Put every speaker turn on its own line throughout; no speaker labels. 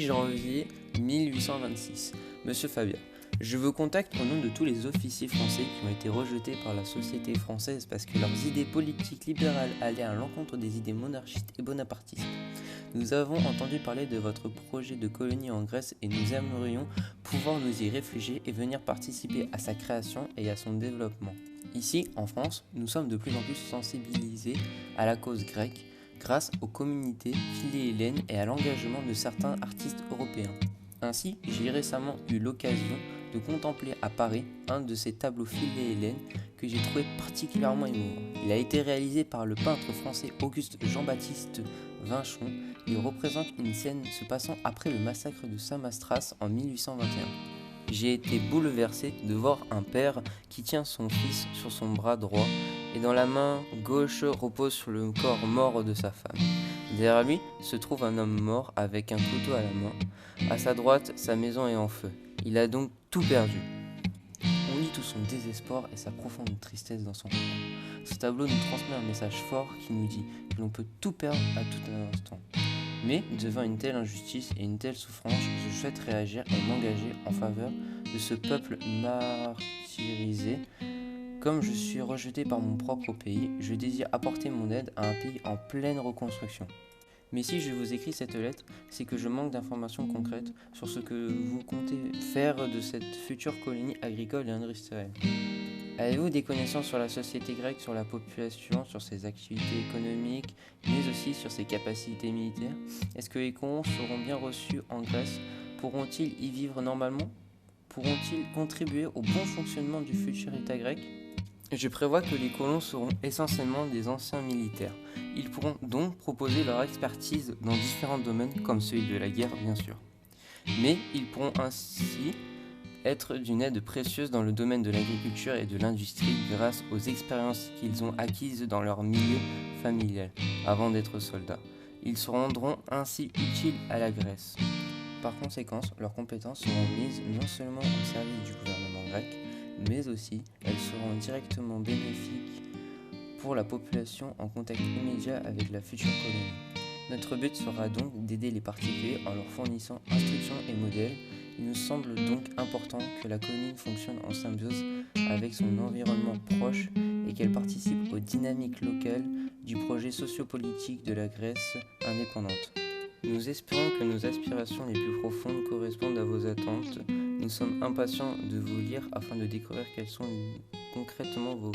janvier 1826. Monsieur Fabien, je vous contacte au nom de tous les officiers français qui ont été rejetés par la société française parce que leurs idées politiques libérales allaient à l'encontre des idées monarchistes et bonapartistes. Nous avons entendu parler de votre projet de colonie en Grèce et nous aimerions pouvoir nous y réfugier et venir participer à sa création et à son développement. Ici, en France, nous sommes de plus en plus sensibilisés à la cause grecque grâce aux communautés philhellènes et à l'engagement de certains artistes européens. Ainsi, j'ai récemment eu l'occasion de contempler à Paris un de ces tableaux philhellènes que j'ai trouvé particulièrement émouvant. Il a été réalisé par le peintre français Auguste Jean-Baptiste Vinchon. Il représente une scène se passant après le massacre de Samothrace en 1821. J'ai été bouleversé de voir un père qui tient son fils sur son bras droit et dans la main gauche repose sur le corps mort de sa femme. Derrière lui se trouve un homme mort avec un couteau à la main. À sa droite, sa maison est en feu. Il a donc tout perdu. On lit tout son désespoir et sa profonde tristesse dans son corps. Ce tableau nous transmet un message fort qui nous dit que l'on peut tout perdre à tout un instant. Mais devant une telle injustice et une telle souffrance, je souhaite réagir et m'engager en faveur de ce peuple martyrisé. Comme je suis rejeté par mon propre pays, je désire apporter mon aide à un pays en pleine reconstruction. Mais si je vous écris cette lettre, c'est que je manque d'informations concrètes sur ce que vous comptez faire de cette future colonie agricole et industrielle. Avez-vous des connaissances sur la société grecque, sur la population, sur ses activités économiques, mais aussi sur ses capacités militaires? Est-ce que les colons seront bien reçus en Grèce? Pourront-ils y vivre normalement? Pourront-ils contribuer au bon fonctionnement du futur État grec? Je prévois que les colons seront essentiellement des anciens militaires. Ils pourront donc proposer leur expertise dans différents domaines, comme celui de la guerre bien sûr. Mais ils pourront ainsi être d'une aide précieuse dans le domaine de l'agriculture et de l'industrie grâce aux expériences qu'ils ont acquises dans leur milieu familial avant d'être soldats. Ils se rendront ainsi utiles à la Grèce. Par conséquent, leurs compétences seront mises non seulement au service du gouvernement grec, mais aussi elles seront directement bénéfiques pour la population en contact immédiat avec la future colonie. Notre but sera donc d'aider les particuliers en leur fournissant instructions et modèles. Il nous semble donc important que la colonie fonctionne en symbiose avec son environnement proche et qu'elle participe aux dynamiques locales du projet sociopolitique de la Grèce indépendante. Nous espérons que nos aspirations les plus profondes correspondent à vos attentes. Nous sommes impatients de vous lire afin de découvrir quels sont concrètement vos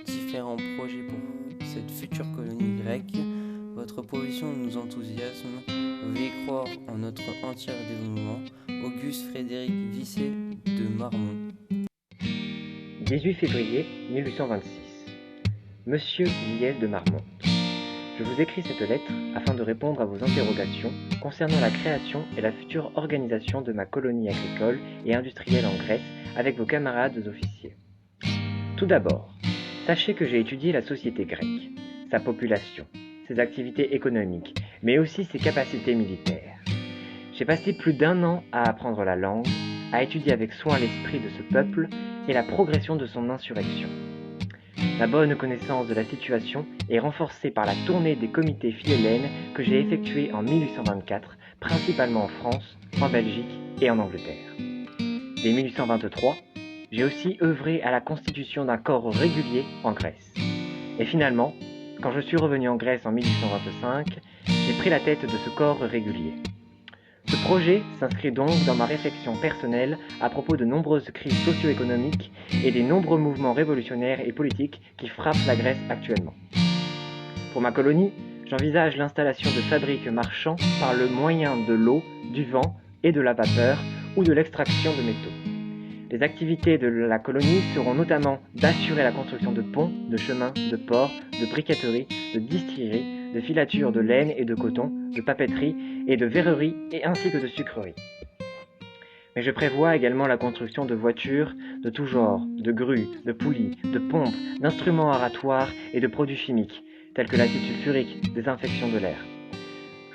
différents projets pour cette future colonie grecque. Votre position nous enthousiasme. Veuillez croire en notre entier dévouement. Auguste Frédéric Visset de Marmont.
18 février 1826. Monsieur Liel de Marmont. Je vous écris cette lettre afin de répondre à vos interrogations concernant la création et la future organisation de ma colonie agricole et industrielle en Grèce avec vos camarades officiers. Tout d'abord, sachez que j'ai étudié la société grecque, sa population, ses activités économiques, mais aussi ses capacités militaires. J'ai passé plus d'1 an à apprendre la langue, à étudier avec soin l'esprit de ce peuple et la progression de son insurrection. La bonne connaissance de la situation est renforcée par la tournée des comités philhellènes que j'ai effectuée en 1824, principalement en France, en Belgique et en Angleterre. Dès 1823, j'ai aussi œuvré à la constitution d'un corps régulier en Grèce. Et finalement, quand je suis revenu en Grèce en 1825, j'ai pris la tête de ce corps régulier. Ce projet s'inscrit donc dans ma réflexion personnelle à propos de nombreuses crises socio-économiques et des nombreux mouvements révolutionnaires et politiques qui frappent la Grèce actuellement. Pour ma colonie, j'envisage l'installation de fabriques marchands par le moyen de l'eau, du vent et de la vapeur ou de l'extraction de métaux. Les activités de la colonie seront notamment d'assurer la construction de ponts, de chemins, de ports, de briqueteries, de distilleries, de filatures de laine et de coton, de papeterie et de verrerie et ainsi que de sucreries. Mais je prévois également la construction de voitures de tout genre, de grues, de poulies, de pompes, d'instruments aratoires et de produits chimiques, tels que l'acide sulfurique, désinfection de l'air.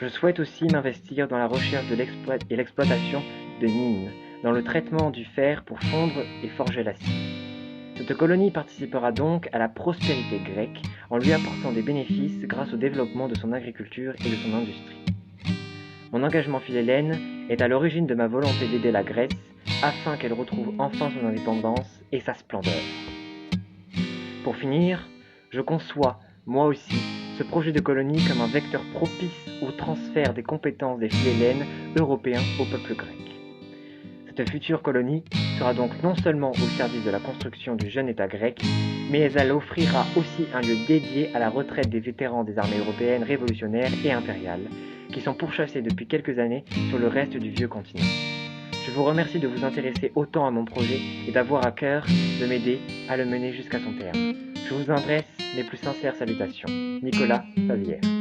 Je souhaite aussi m'investir dans la recherche et l'exploitation de mines, dans le traitement du fer pour fondre et forger l'acier. Cette colonie participera donc à la prospérité grecque en lui apportant des bénéfices grâce au développement de son agriculture et de son industrie. Mon engagement philhellène est à l'origine de ma volonté d'aider la Grèce afin qu'elle retrouve enfin son indépendance et sa splendeur. Pour finir, je conçois, moi aussi, ce projet de colonie comme un vecteur propice au transfert des compétences des philhellènes européens au peuple grec. Cette future colonie sera donc non seulement au service de la construction du jeune État grec, mais elle offrira aussi un lieu dédié à la retraite des vétérans des armées européennes révolutionnaires et impériales, qui sont pourchassés depuis quelques années sur le reste du vieux continent. Je vous remercie de vous intéresser autant à mon projet et d'avoir à cœur de m'aider à le mener jusqu'à son terme. Je vous adresse mes plus sincères salutations. Nicolas Favière.